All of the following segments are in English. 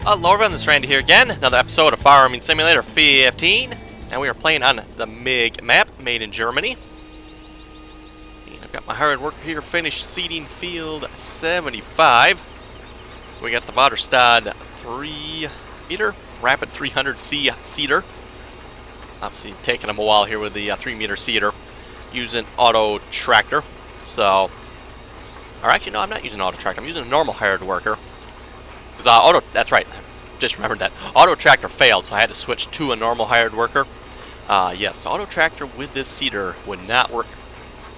Hello everyone, this is Randy here again. Another episode of Farming Simulator 15. And we are playing on the MIG map, made in Germany. And I've got my hired worker here, finished seeding field 75. We got the Waterstad 3 meter, rapid 300C seeder. Obviously taking them a while here with the 3 meter seeder. Using auto tractor. So, or actually no, I'm not using auto tractor, I'm using a normal hired worker. Because that's right, I just remembered that. Auto tractor failed, so I had to switch to a normal hired worker. Yes, auto tractor with this seeder would not work.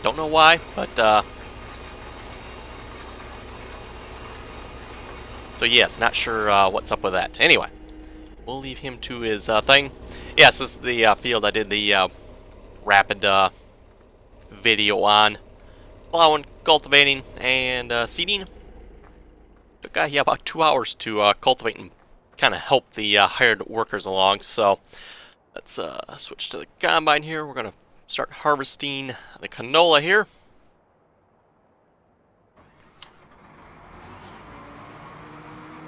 Don't know why, but so yes, not sure what's up with that. Anyway, we'll leave him to his thing. Yes, this is the field I did the rapid video on. Plowing, cultivating, and seeding. Took about 2 hours to cultivate and kind of help the hired workers along. So let's switch to the combine here. We're going to start harvesting the canola here.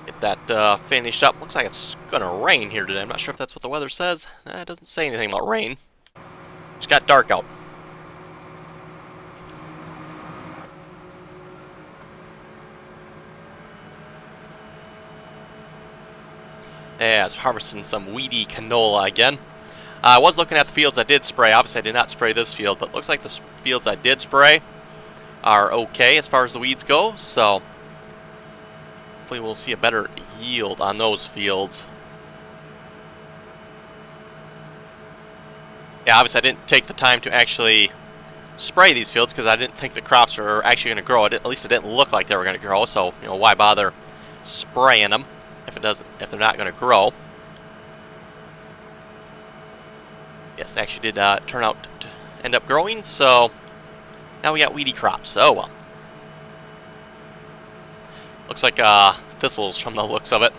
Get that finished up. Looks like it's going to rain here today. I'm not sure if that's what the weather says. It doesn't say anything about rain. It's got dark out. Yeah, it's harvesting some weedy canola again. I was looking at the fields I did spray. Obviously, I did not spray this field, but it looks like the fields I did spray are okay as far as the weeds go. So, hopefully we'll see a better yield on those fields. Yeah, obviously I didn't take the time to actually spray these fields because I didn't think the crops were actually going to grow. At least it didn't look like they were going to grow. So, you know, why bother spraying them if they're not going to grow? Yes, they actually did turn out to end up growing, so now we got weedy crops. Oh well. Looks like thistles from the looks of it.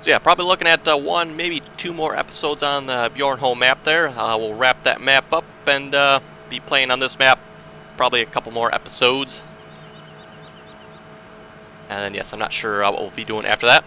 So yeah, probably looking at one, maybe two more episodes on the Bjornholm map there. We'll wrap that map up and be playing on this map probably a couple more episodes. And then yes, I'm not sure what we'll be doing after that.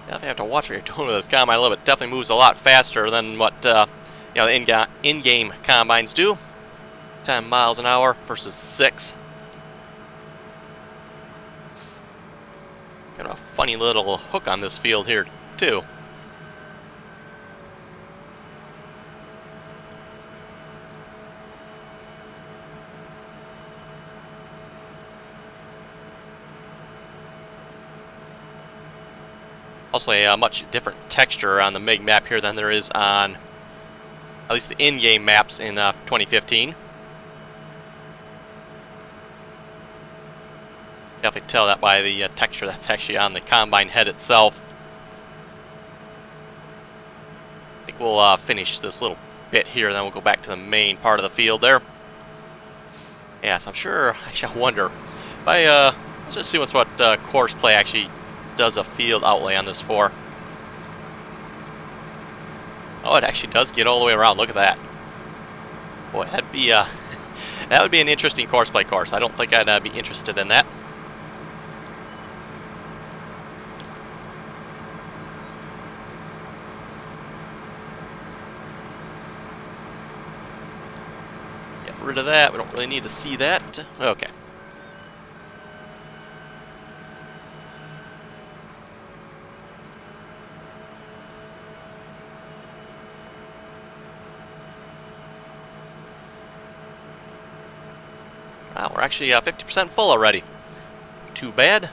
Definitely have to watch what you're doing with this combine a little bit. Definitely moves a lot faster than what you know, the in-game combines do. 10 miles an hour versus 6. Got a funny little hook on this field here too. Also a much different texture on the MIG map here than there is on at least the in-game maps in 2015. Definitely tell that by the texture that's actually on the combine head itself. I think we'll finish this little bit here, then we'll go back to the main part of the field there. Yes, I'm sure, actually I wonder, if let's just see what course play actually does a field outlay on this for. Oh, it actually does get all the way around. Look at that. Boy, that'd be that would be an interesting courseplay course. I don't think I'd be interested in that. Get rid of that. We don't really need to see that. Okay. Wow, we're we're actually 50% full already. Too bad.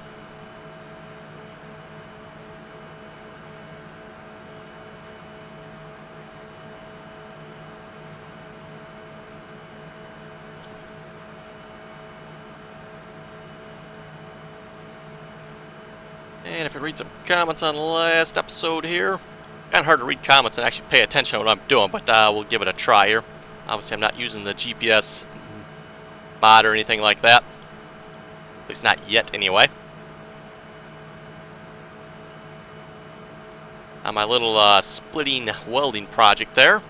And if I read some comments on the last episode here, kind of hard to read comments and actually pay attention to what I'm doing, but we'll give it a try here. Obviously, I'm not using the GPS mod or anything like that. At least not yet, anyway. On my little splitting welding project there.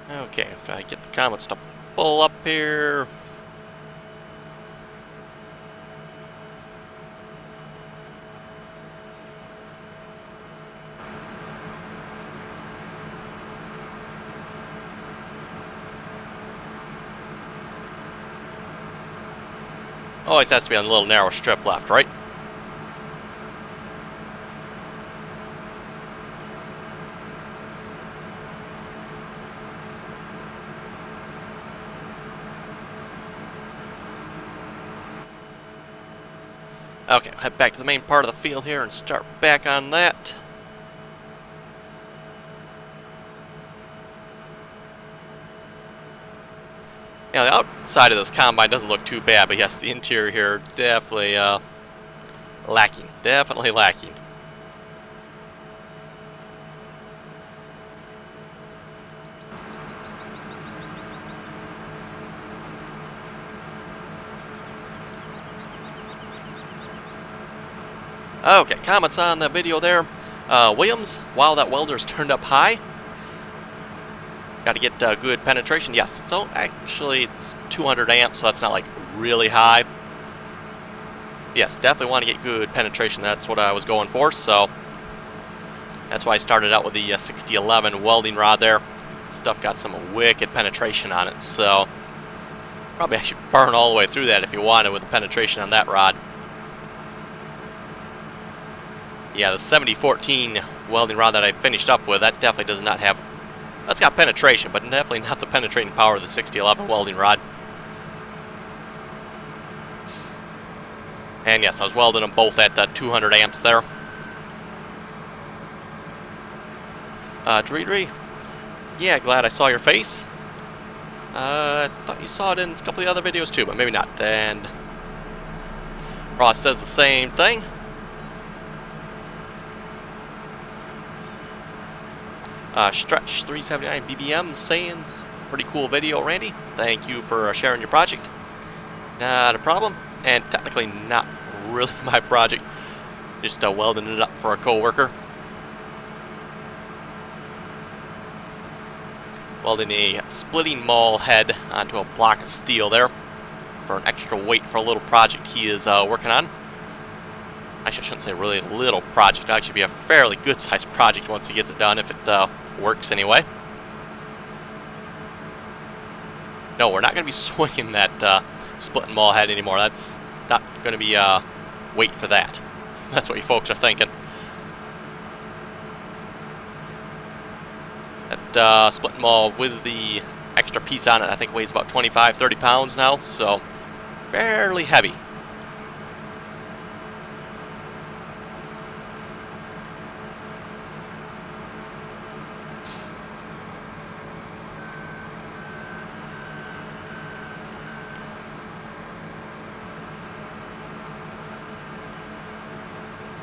Okay, try to get the comments to pull up here. Always has to be on a little narrow strip left, right? Okay, head back to the main part of the field here and start back on that. Yeah, the outside of this combine doesn't look too bad, but yes, the interior here definitely lacking. Definitely lacking. Okay, comments on the video there. Williams, wow, that welder's turned up high. Got to get good penetration. Yes, so actually it's 200 amps, so that's not like really high. Yes, definitely want to get good penetration. That's what I was going for, so that's why I started out with the 6011 welding rod there. Stuff got some wicked penetration on it, so probably I should burn all the way through that if you wanted with the penetration on that rod. Yeah, the 7014 welding rod that I finished up with, that definitely does not have... That's got penetration, but definitely not the penetrating power of the 6011 welding rod. And yes, I was welding them both at 200 amps there. Dredre, yeah, glad I saw your face. I thought you saw it in a couple of the other videos too, but maybe not. And Ross says the same thing. Stretch 379 BBM saying, pretty cool video, Randy. Thank you for sharing your project. Not a problem, and technically not really my project. Just welding it up for a co-worker. Welding a splitting maul head onto a block of steel there for an extra weight for a little project he is working on. Actually, I shouldn't say really little project. It'll actually be a fairly good-sized project once he gets it done, if it works anyway. No, we're not going to be swinging that split and maul head anymore. That's not going to be weight for that. That's what you folks are thinking. That split and maul with the extra piece on it, I think weighs about 25-30 pounds now, so fairly heavy.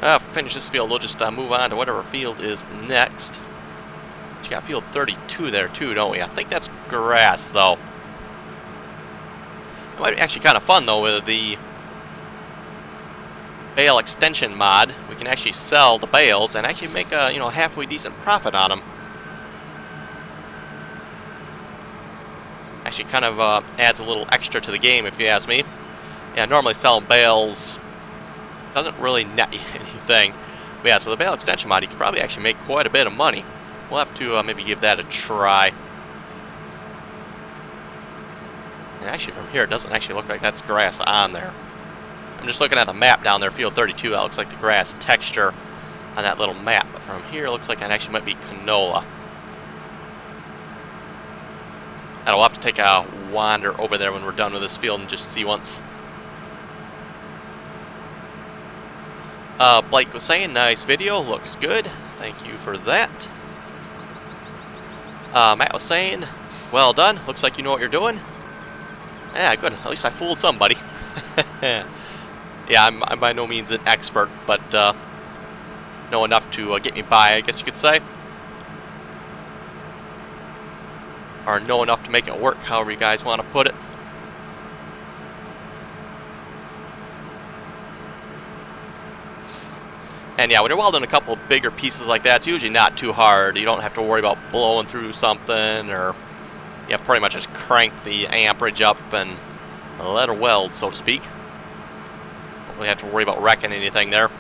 If we finish this field, we'll just move on to whatever field is next. You got field 32 there too, don't we? I think that's grass, though. It might be actually kind of fun, though, with the bale extension mod. We can actually sell the bales and actually make a, halfway decent profit on them. Actually kind of adds a little extra to the game, if you ask me. Yeah, normally selling bales doesn't really net you anything. But yeah, so the bale extension mod, you could probably actually make quite a bit of money. We'll have to maybe give that a try. And actually from here, it doesn't actually look like that's grass on there. I'm just looking at the map down there, field 32. That looks like the grass texture on that little map. But from here, it looks like it actually might be Canola. And I'll have to take a wander over there when we're done with this field and just see once. Blake was saying, nice video, looks good. Thank you for that. Matt was saying, well done, looks like you know what you're doing. Yeah, good, at least I fooled somebody. Yeah, I'm by no means an expert, but know enough to get me by, I guess you could say. Or know enough to make it work, however you guys want to put it. And yeah, when you're welding a couple of bigger pieces like that, it's usually not too hard. You don't have to worry about blowing through something, or yeah, pretty much just crank the amperage up and let her weld, so to speak. Don't really have to worry about wrecking anything there.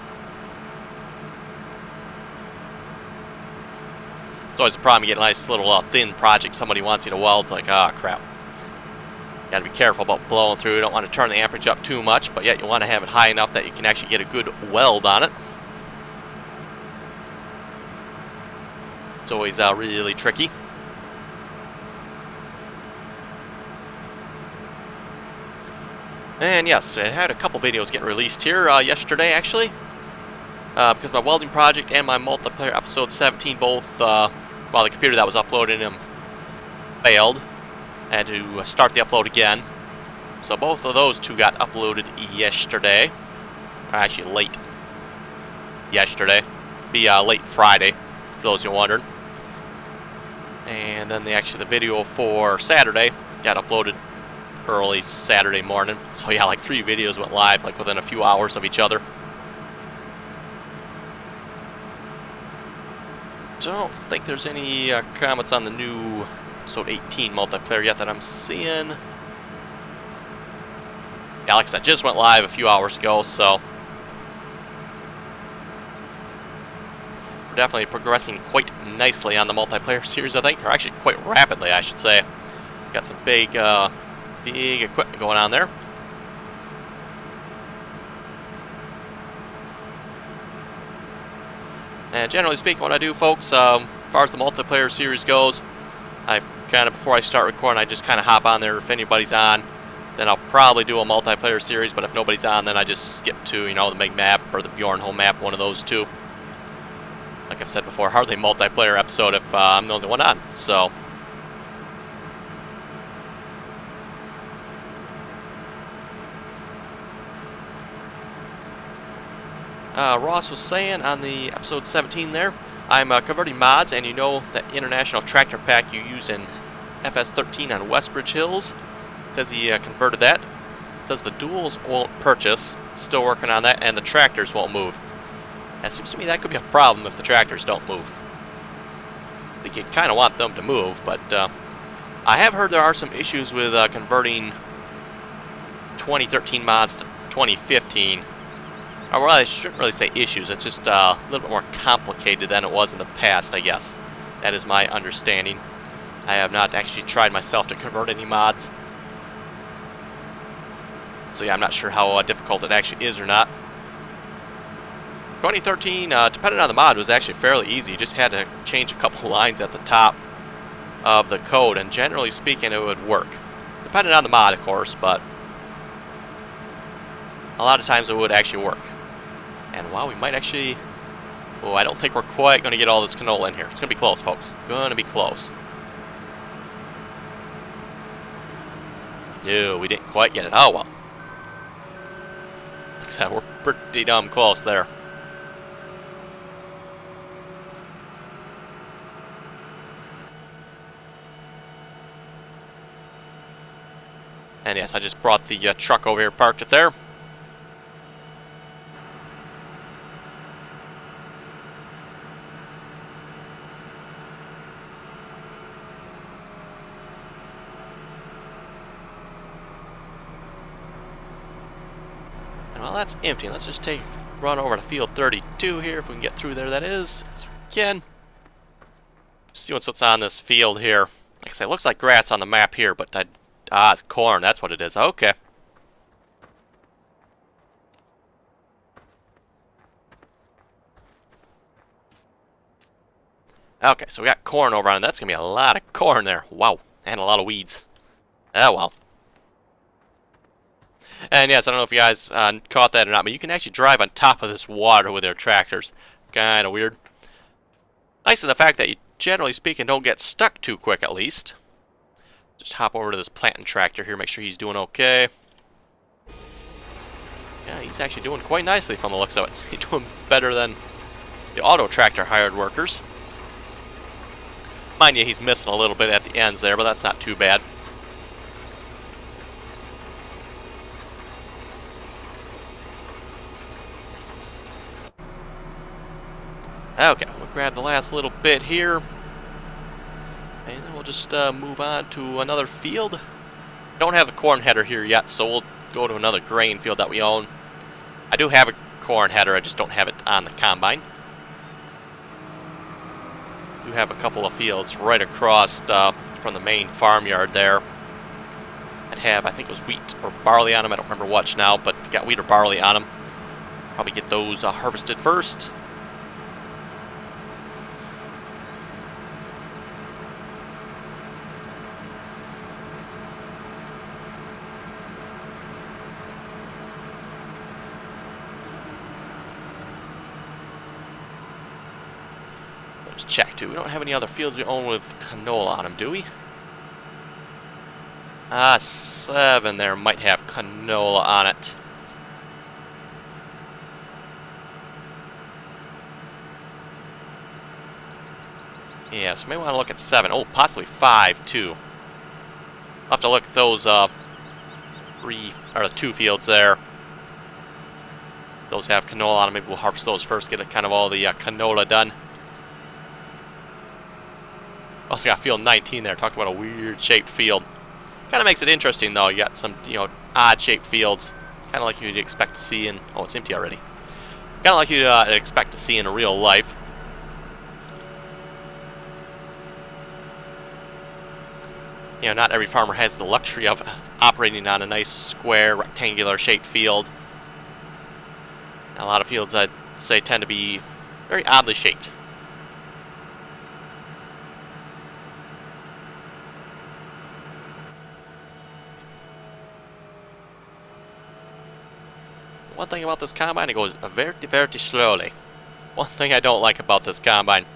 It's always a problem. You get a nice little thin project somebody wants you to weld. It's like, ah, crap. You gotta be careful about blowing through. You don't want to turn the amperage up too much, but yet you want to have it high enough that you can actually get a good weld on it. It's always really tricky. And yes, I had a couple videos getting released here yesterday, actually. Because my welding project and my multiplayer episode 17 both, well, the computer that was uploading them failed. I had to start the upload again. So both of those two got uploaded yesterday. Or actually late yesterday. Be late Friday, for those you're wondering. And then the video for Saturday got uploaded early Saturday morning. So yeah, like 3 videos went live like within a few hours of each other. Don't think there's any comments on the new episode 18 multiplayer yet that I'm seeing. Yeah, like I said, just went live a few hours ago, so we're definitely progressing quite nicely on the multiplayer series, I think, or actually quite rapidly, I should say. Got some big equipment going on there. And generally speaking, what I do, folks, as far as the multiplayer series goes, I kind of, before I start recording, I just kind of hop on there. If anybody's on, then I'll probably do a multiplayer series, but if nobody's on, then I just skip to, you know, the MIG map or the Bjorn home map, one of those two. Like I've said before, hardly a multiplayer episode if I'm the only one on, so. Ross was saying on the episode 17 there, I'm converting mods, and you know that international tractor pack you use in FS13 on Westbridge Hills. Says he converted that. Says the duals won't purchase. Still working on that, and the tractors won't move. It seems to me that could be a problem if the tractors don't move. I think you kind of want them to move, but I have heard there are some issues with converting 2013 mods to 2015. Well, I shouldn't really say issues. It's just a little bit more complicated than it was in the past, I guess. That is my understanding. I have not actually tried myself to convert any mods. So yeah, I'm not sure how difficult it actually is or not. 2013, depending on the mod, was actually fairly easy. You just had to change a couple lines at the top of the code, and generally speaking, it would work. Depending on the mod, of course, but a lot of times it would actually work. And wow, we might actually... Oh, I don't think we're quite going to get all this canola in here. It's going to be close, folks. Going to be close. No, we didn't quite get it. Oh, well. Like I said, we're pretty damn close there. And yes, I just brought the truck over here, parked it there. Well, that's empty. Let's just run over to field 32 here, if we can get through there, that is. As we can. See what's on this field here. Like I say, it looks like grass on the map here, but it's corn. That's what it is. Okay. Okay, so we got corn over on. That's going to be a lot of corn there. Wow. And a lot of weeds. Oh, well. And yes, I don't know if you guys caught that or not, but you can actually drive on top of this water with their tractors. Kind of weird. Nice is the fact that you, generally speaking, don't get stuck too quick, at least. Just hop over to this planting tractor here, make sure he's doing okay. Yeah, he's actually doing quite nicely from the looks of it. He's doing better than the auto tractor hired workers. Mind you, he's missing a little bit at the ends there, but that's not too bad. Okay, we'll grab the last little bit here. And then we'll just move on to another field. Don't have the corn header here yet, so we'll go to another grain field that we own. I do have a corn header, I just don't have it on the combine. Do have a couple of fields right across from the main farmyard there. I'd have, I think it was wheat or barley on them, I don't remember which now, but got wheat or barley on them. Probably get those harvested first. Check too. We don't have any other fields we own with canola on them, do we? 7 there might have canola on it. Yeah, so maybe want to look at 7. Oh, possibly 5 too. I'll have to look at those 2 fields there. Those have canola on them. Maybe we'll harvest those first, get kind of all the canola done. Also got field 19 there. Talked about a weird shaped field. Kind of makes it interesting though. You got some, odd shaped fields. Kind of like you'd expect to see in. Oh, it's empty already. Kind of like you'd expect to see in real life. Not every farmer has the luxury of operating on a nice square, rectangular shaped field. A lot of fields, I'd say, tend to be very oddly shaped. One thing about this combine, it goes very, very slowly. One thing I don't like about this combine.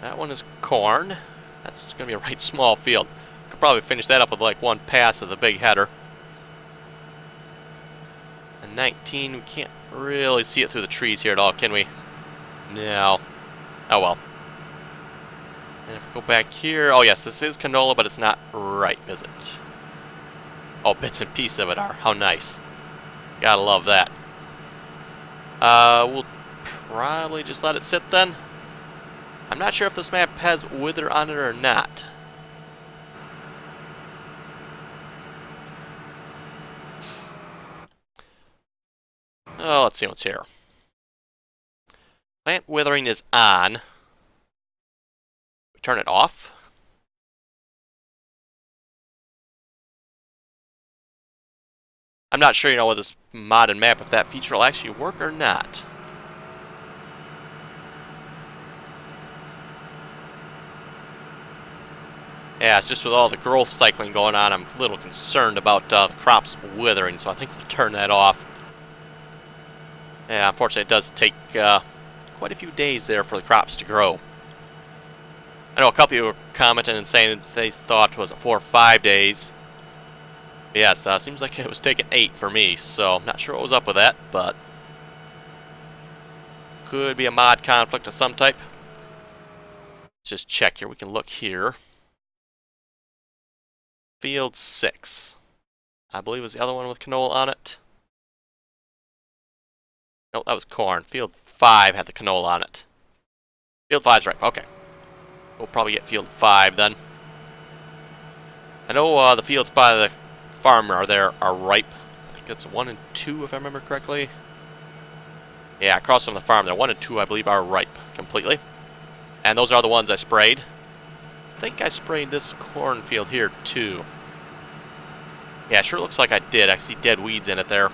That one is corn. That's going to be a right small field. Could probably finish that up with like one pass of the big header. And 19, we can't really see it through the trees here at all, can we? No. Oh well. And if we go back here, oh yes, this is canola, but it's not ripe, is it? Oh, bits and pieces of it are. How nice. Gotta love that. We'll probably just let it sit then. I'm not sure if this map has wither on it or not. Oh, let's see what's here. Plant withering is on. We turn it off. I'm not sure, with this modded map, if that feature will actually work or not. Yeah, it's just with all the growth cycling going on, I'm a little concerned about the crops withering, so I think we'll turn that off. Yeah, unfortunately, it does take quite a few days there for the crops to grow. I know a couple of you were commenting and saying that they thought it was 4 or 5 days. Yes, seems like it was taking 8 for me, so I'm not sure what was up with that, but could be a mod conflict of some type. Let's just check here. We can look here. Field 6, I believe, was the other one with canola on it. Nope, that was corn. Field 5 had the canola on it. Field 5's right. Okay. We'll probably get field 5 then. I know the fields by the farmer there are ripe. I think that's 1 and 2 if I remember correctly. Yeah, across from the farm there, 1 and 2 I believe are ripe completely. And those are the ones I sprayed. I think I sprayed this cornfield here too. Yeah, sure looks like I did. I see dead weeds in it there.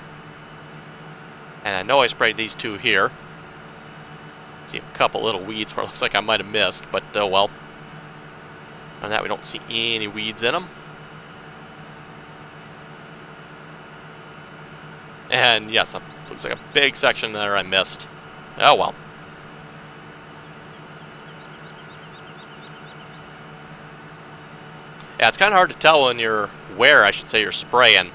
And I know I sprayed these 2 here. See a couple little weeds where it looks like I might have missed, but well. On that, we don't see any weeds in them. And yes, it looks like a big section there I missed. Oh well. Yeah, it's kind of hard to tell when you're where, I should say, you're spraying.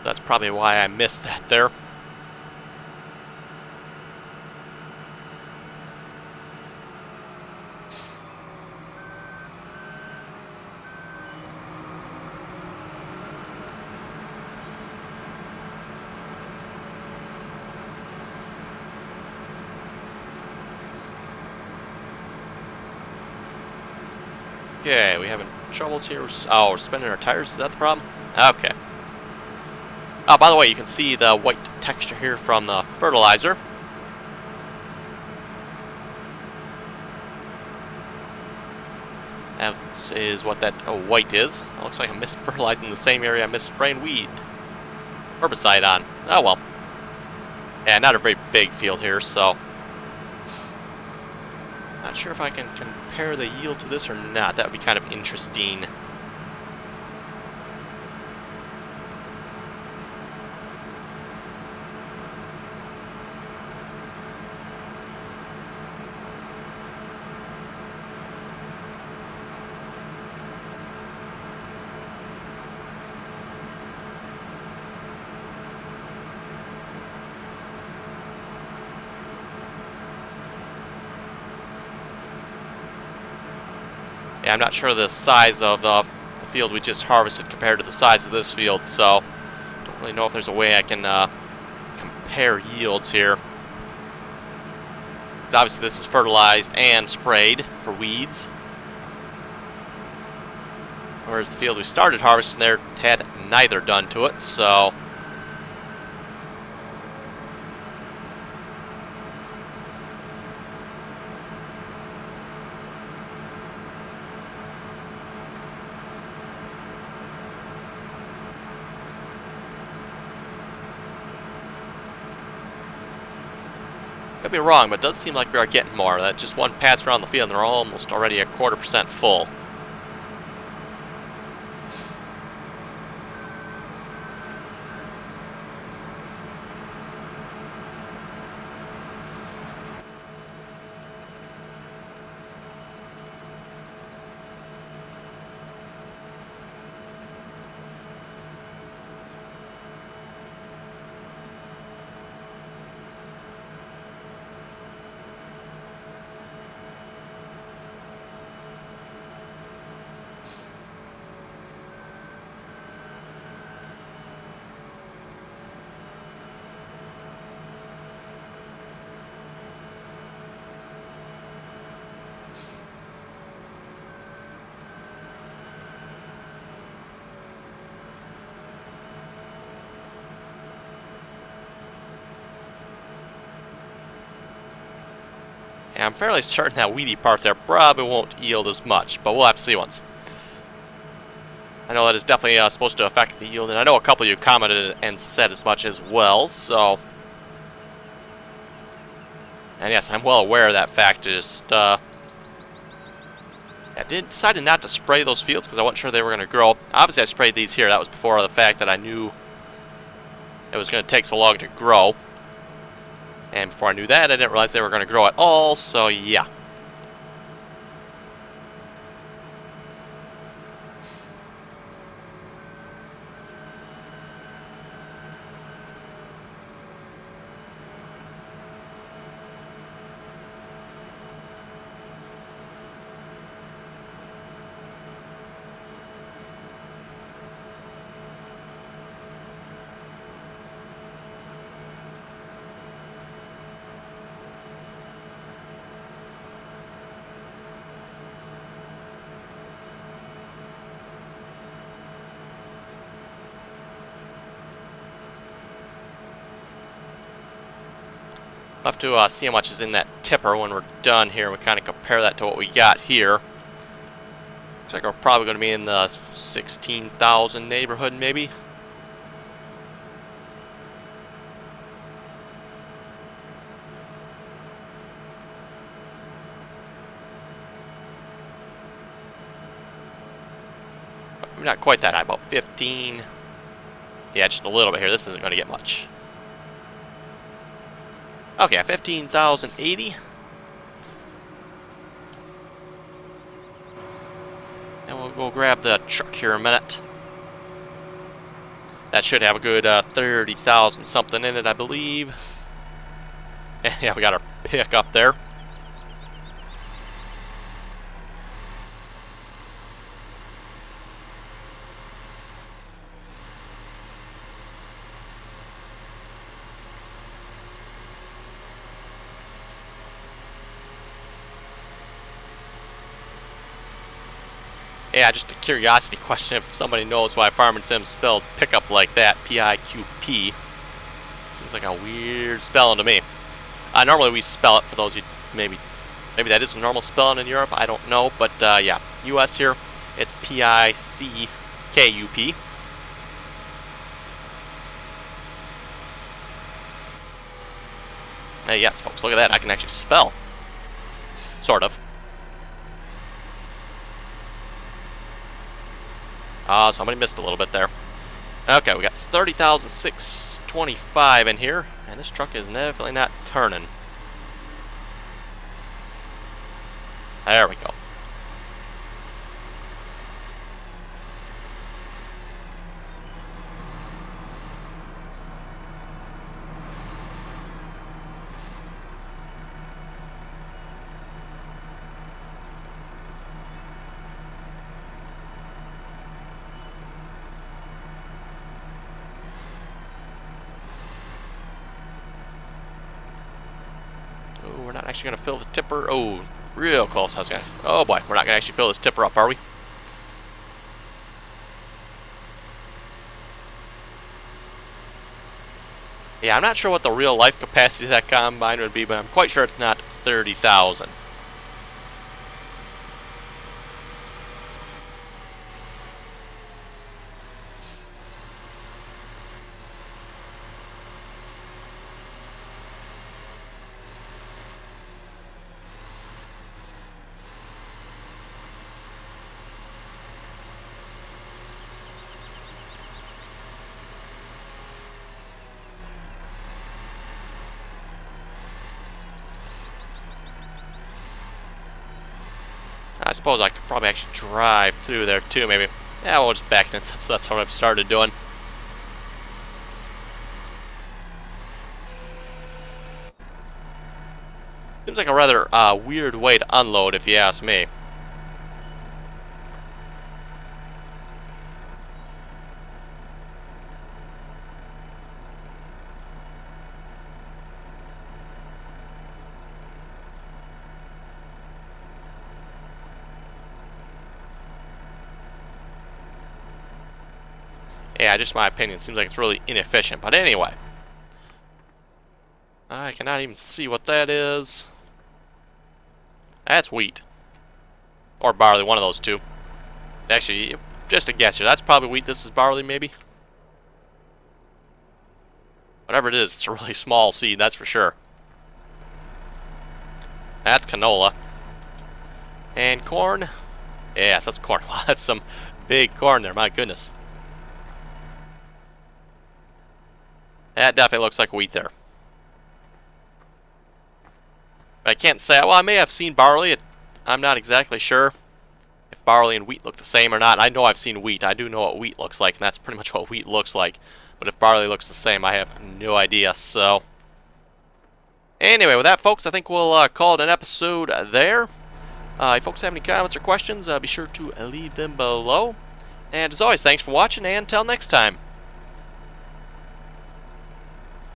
That's probably why I missed that there. Okay, we having troubles here. Oh, we're spinning our tires. Is that the problem? Okay. Oh, by the way, you can see the white texture here from the fertilizer. That is what that white is. It looks like I missed fertilizing the same area I missed spraying weed herbicide on. Oh well. Yeah, not a very big field here, so not sure if I can compare the yield to this or not. That would be kind of interesting. Yeah, I'm not sure the size of the field we just harvested compared to the size of this field, so don't really know if there's a way I can compare yields here. Because obviously this is fertilized and sprayed for weeds, whereas the field we started harvesting there had neither done to it, so could be wrong, but it does seem like we are getting more. That just one pass around the field and they're almost already a 1/4% full. Yeah, I'm fairly certain that weedy part there probably won't yield as much, but we'll have to see once. I know that is definitely supposed to affect the yield, and I know a couple of you commented and said as much as well, so... And yes, I'm well aware of that fact. Just, I decided not to spray those fields because I wasn't sure they were going to grow. Obviously, I sprayed these here. That was before the fact that I knew it was going to take so long to grow. And before I knew that, I didn't realize they were going to grow at all, so yeah. We'll have to see how much is in that tipper when we're done here. We kind of compare that to what we got here. Looks like we're probably going to be in the 16,000 neighborhood, maybe. not quite that high, about 15. Yeah, just a little bit here. This isn't going to get much. Okay, 15,080. And we'll go grab the truck here in a minute. That should have a good 30,000 something in it, I believe. Yeah, we got our pick up there. Yeah, just a curiosity question if somebody knows why Farming Sim spelled pickup like that, P-I-Q-P. Seems like a weird spelling to me. Normally we spell it, for those you maybe that is a normal spelling in Europe, I don't know, but yeah, US here, it's P-I-C-K-U-P. Hey, yes, folks, look at that, I can actually spell. Sort of. Somebody missed a little bit there. Okay, we got 30,625 in here, and this truck is definitely not turning. There we go. Oh, we're not actually going to fill the tipper. Oh, real close. Oh boy, we're not going to actually fill this tipper up, are we? Yeah, I'm not sure what the real life capacity of that combine would be, but I'm quite sure it's not 30,000. I suppose I could probably actually drive through there too, maybe. Yeah, we'll just back in since that's what I've started doing. Seems like a rather weird way to unload, if you ask me. Yeah, just my opinion. Seems like it's really inefficient. But anyway. I cannot even see what that is. That's wheat. Or barley, one of those two. Actually, just a guess here. That's probably wheat. This is barley, maybe. Whatever it is, it's a really small seed, that's for sure. That's canola. And corn. Yes, that's corn. Wow, that's some big corn there, my goodness. That definitely looks like wheat there. But I can't say, well, I may have seen barley. I'm not exactly sure if barley and wheat look the same or not. I know I've seen wheat. I do know what wheat looks like, and that's pretty much what wheat looks like. But if barley looks the same, I have no idea. So, anyway, with that, folks, I think we'll call it an episode there. If folks have any comments or questions, be sure to leave them below. And as always, thanks for watching, and until next time.